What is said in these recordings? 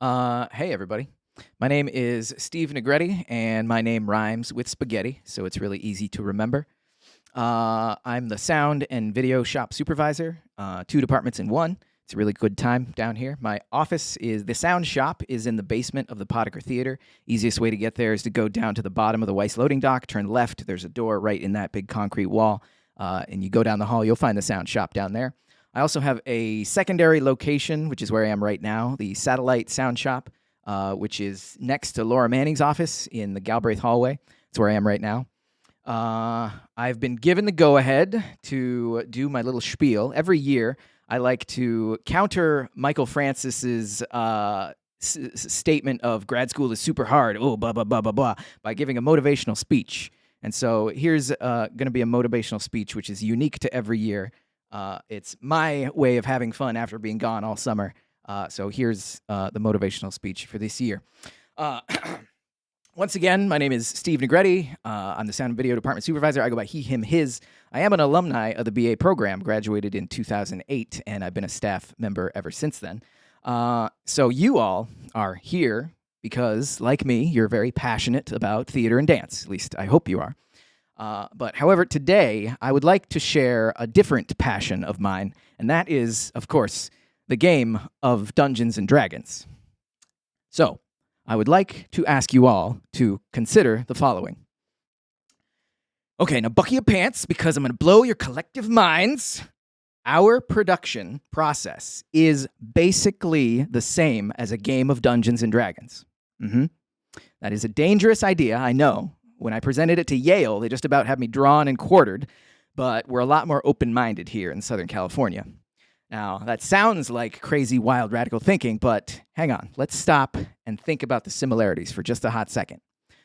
Hey, everybody. My name is Steve Negrete, and my name rhymes with spaghetti, so it's really easy to remember. I'm the sound and video shop supervisor, 2 departments in one. It's a really good time down here. My office is the sound shop is in the basement of the Potiker Theater. Easiest way to get there is to go down to the bottom of the Weiss loading dock, turn left. There's a door right in that big concrete wall, and you go down the hall. You'll find the sound shop down there. I also have a secondary location, which is where I am right now, the Satellite Sound Shop, which is next to Laura Manning's office in the Galbraith hallway. That's where I am right now. I've been given the go-ahead to do my little spiel. Every year, I like to counter Michael Francis's statement of grad school is super hard, blah, blah, blah, blah, blah, by giving a motivational speech. And so here's going to be a motivational speech, which is unique to every year. It's my way of having fun after being gone all summer. So here's the motivational speech for this year. Once again, my name is Steve Negrete. I'm the sound and video department supervisor. I go by he, him, his. I am an alumni of the BA program, graduated in 2008, and I've been a staff member ever since then. So you all are here because, like me, you're very passionate about theater and dance. At least I hope you are. But however, today I would like to share a different passion of mine, and that is, of course, the game of Dungeons and Dragons. So, I would like to ask you all to consider the following. Okay, now buckle your pants because I'm going to blow your collective minds. Our production process is basically the same as a game of Dungeons and Dragons. That is a dangerous idea, I know. When I presented it to Yale, they just about had me drawn and quartered, but we're a lot more open-minded here in Southern California. Now, that sounds like crazy, wild, radical thinking, but hang on. Let's stop and think about the similarities for just a hot second.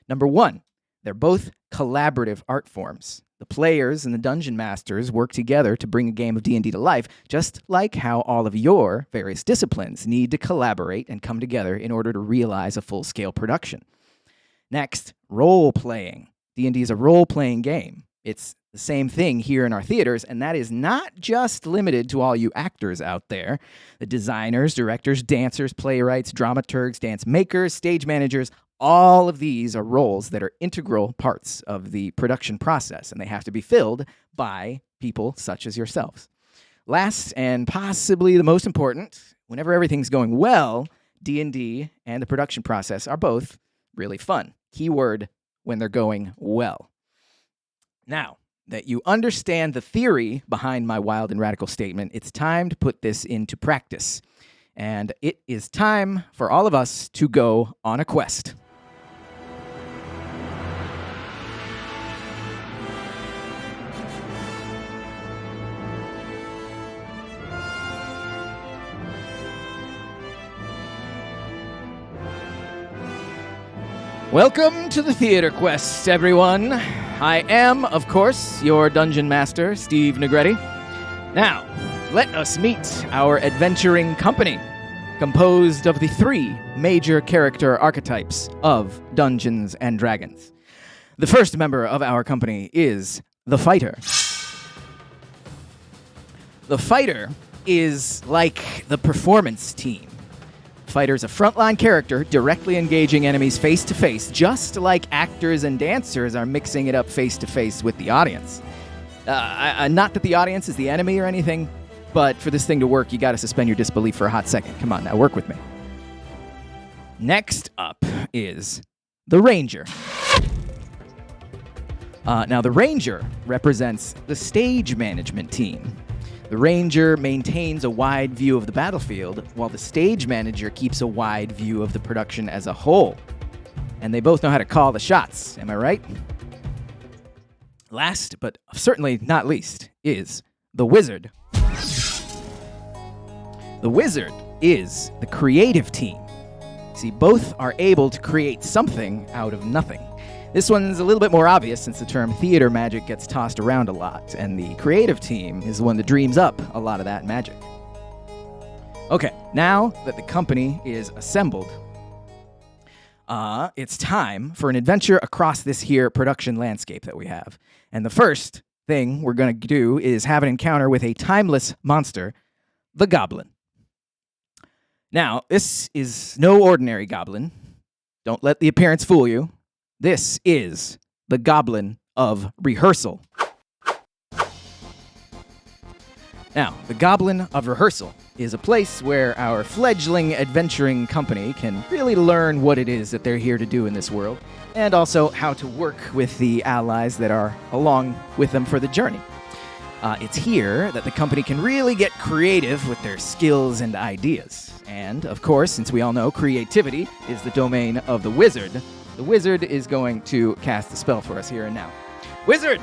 Number one, they're both collaborative art forms. The players and the dungeon masters work together to bring a game of D&D to life, just like how all of your various disciplines need to collaborate and come together in order to realize a full-scale production. Next, role-playing. D&D is a role-playing game. It's the same thing here in our theaters, and that is not just limited to all you actors out there. The designers, directors, dancers, playwrights, dramaturgs, dance makers, stage managers, all of these are roles that are integral parts of the production process, and they have to be filled by people such as yourselves. Last, and possibly the most important, whenever everything's going well, D&D and the production process are both really fun. Keyword, when they're going well. Now, that you understand the theory behind my wild and radical statement, it's time to put this into practice. And it is time for all of us to go on a quest. Welcome to the Theater Quest, everyone. I am, of course, your Dungeon Master, Steve Negrete. Now, let us meet our adventuring company, composed of the 3 major character archetypes of Dungeons and Dragons. The first member of our company is the Fighter. The Fighter is like the performance team. Fighter's a frontline character directly engaging enemies face-to-face, just like actors and dancers are mixing it up face-to-face with the audience. Not that the audience is the enemy or anything, but for this thing to work, you gotta suspend your disbelief for a hot second. Come on, now work with me. Next up is the Ranger. Now, the Ranger represents the stage management team. The Ranger maintains a wide view of the battlefield, while the stage manager keeps a wide view of the production as a whole. And they both know how to call the shots, am I right? Last, but certainly not least, is the Wizard. The Wizard is the creative team. See, both are able to create something out of nothing. This one's a little bit more obvious since the term theater magic gets tossed around a lot, and the creative team is the one that dreams up a lot of that magic. Okay, now that the company is assembled, it's time for an adventure across this here production landscape that we have. And the first thing we're going to do is have an encounter with a timeless monster, the Goblin. Now, this is no ordinary goblin. Don't let the appearance fool you. This is the Goblin of Rehearsal. Now, the Goblin of Rehearsal is a place where our fledgling adventuring company can really learn what it is that they're here to do in this world, and also how to work with the allies that are along with them for the journey. It's here that the company can really get creative with their skills and ideas. And, of course, since we all know creativity is the domain of the wizard is going to cast a spell for us here and now. Wizard!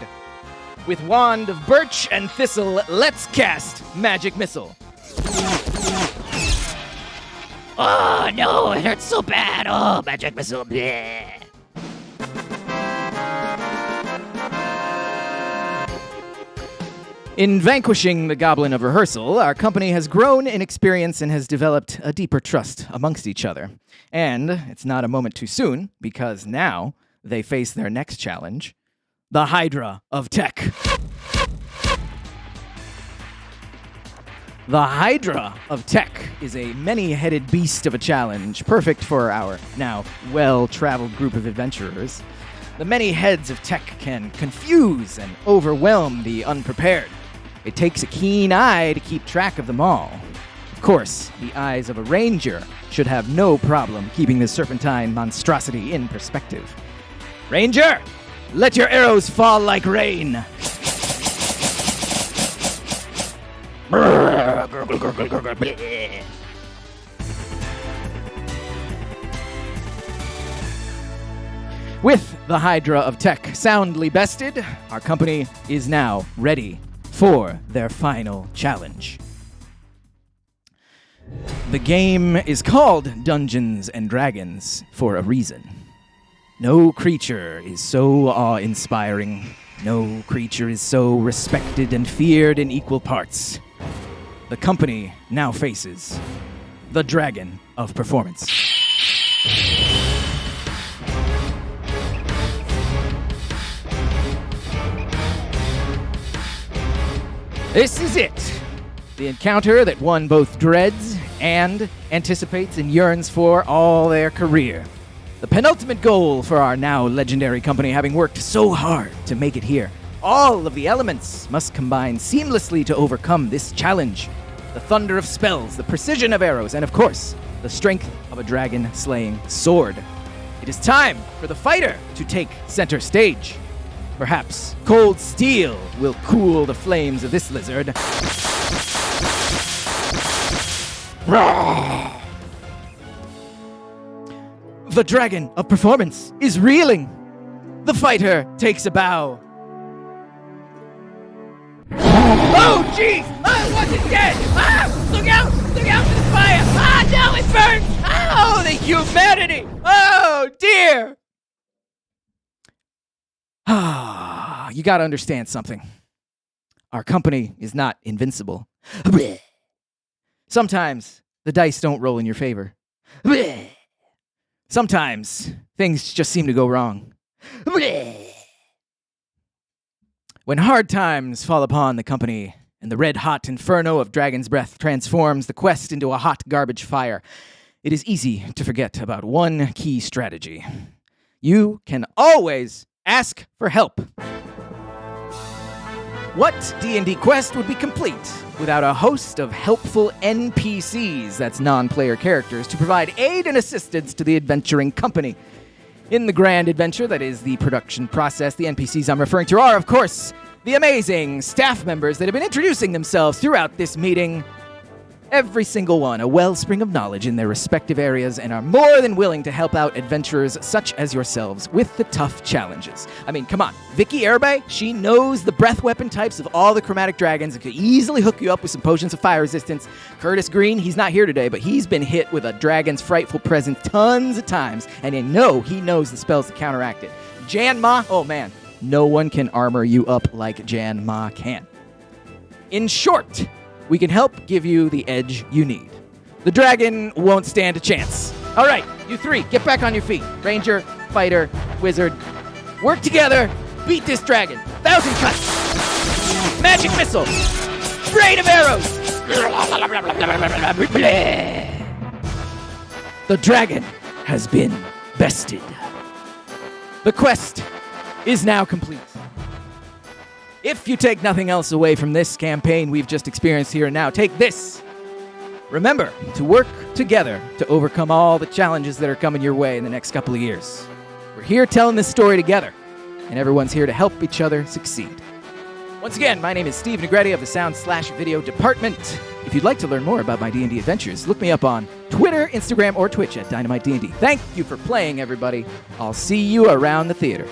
With wand of birch and thistle, let's cast Magic Missile. Oh, no, it hurts so bad. Oh, Magic Missile. Bleh. In vanquishing the Goblin of Rehearsal, our company has grown in experience and has developed a deeper trust amongst each other. And it's not a moment too soon, because now they face their next challenge, the Hydra of Tech. The Hydra of Tech is a many-headed beast of a challenge, perfect for our now well-traveled group of adventurers. The many heads of tech can confuse and overwhelm the unprepared. It takes a keen eye to keep track of them all. Of course, the eyes of a ranger should have no problem keeping the serpentine monstrosity in perspective. Ranger, let your arrows fall like rain. With the Hydra of Tech soundly bested, our company is now ready for their final challenge. The game is called Dungeons and Dragons for a reason. No creature is so awe-inspiring. No creature is so respected and feared in equal parts. The company now faces the Dragon of Performance. This is it. The encounter that one both dreads and anticipates and yearns for all their career. The penultimate goal for our now legendary company, having worked so hard to make it here. All of the elements must combine seamlessly to overcome this challenge. The thunder of spells, the precision of arrows, and of course, the strength of a dragon-slaying sword. It is time for the fighter to take center stage. Perhaps cold steel will cool the flames of this lizard. The Dragon of Performance is reeling. The fighter takes a bow. Oh, jeez! I wasn't dead! Ah! Look out! Look out for the fire! Ah, no, it burns! Oh, the humanity! Oh, dear! Ah, you gotta understand something. Our company is not invincible. Sometimes the dice don't roll in your favor. Sometimes things just seem to go wrong. When hard times fall upon the company and the red-hot inferno of Dragon's Breath transforms the quest into a hot garbage fire, it is easy to forget about one key strategy. You can always ask for help. What D&D quest would be complete without a host of helpful NPCs, that's non-player characters, to provide aid and assistance to the adventuring company? In the grand adventure that is the production process, the NPCs I'm referring to are, of course, the amazing staff members that have been introducing themselves throughout this meeting. Every single one a wellspring of knowledge in their respective areas and are more than willing to help out adventurers such as yourselves with the tough challenges. I mean, come on. Vicky Erbe, she knows the breath weapon types of all the chromatic dragons and could easily hook you up with some potions of fire resistance. Curtis Green, he's not here today, but he's been hit with a dragon's frightful presence tons of times, and I know he knows the spells to counteract it. Jan Ma, oh man, no one can armor you up like Jan Ma can. In short, we can help give you the edge you need. The dragon won't stand a chance. All right, you three, get back on your feet. Ranger, fighter, wizard. Work together, beat this dragon. 1,000 cuts. Magic missile. Rain of arrows. The dragon has been bested. The quest is now complete. If you take nothing else away from this campaign we've just experienced here and now, take this. Remember to work together to overcome all the challenges that are coming your way in the next couple of years. We're here telling this story together, and everyone's here to help each other succeed. Once again, my name is Steve Negrete of the Sound/Video Department. If you'd like to learn more about my D&D adventures, look me up on Twitter, Instagram, or Twitch at Dynamite D&D. Thank you for playing, everybody. I'll see you around the theater.